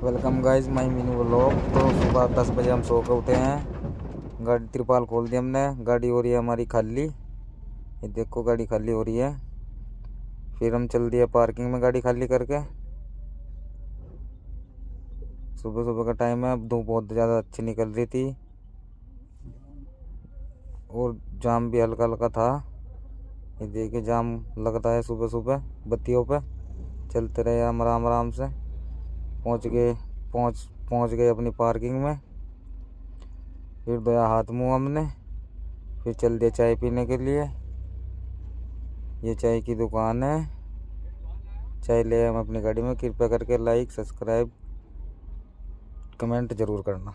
Welcome guys my mini vlog. तो सुबह 10 बजे हम सो के उठे हैं। गाड़ी तिरपाल खोल दी हमने। गाड़ी हो रही है हमारी खाली। ये देखो गाड़ी खाली हो रही है। फिर हम चल दिए पार्किंग में गाड़ी खाली करके। सुबह सुबह का टाइम है। अब धूप बहुत ज़्यादा अच्छी निकल रही थी और जाम भी हल्का हल्का था। ये देखिए जाम लगता है सुबह सुबह बत्तियों पे। चलते रहे हम आराम आराम से। पहुंच गए अपनी पार्किंग में। फिर धोया हाथ मुंह हमने। फिर चल दिए चाय पीने के लिए। ये चाय की दुकान है। चाय ले हम अपनी गाड़ी में। कृपया करके लाइक सब्सक्राइब कमेंट जरूर करना।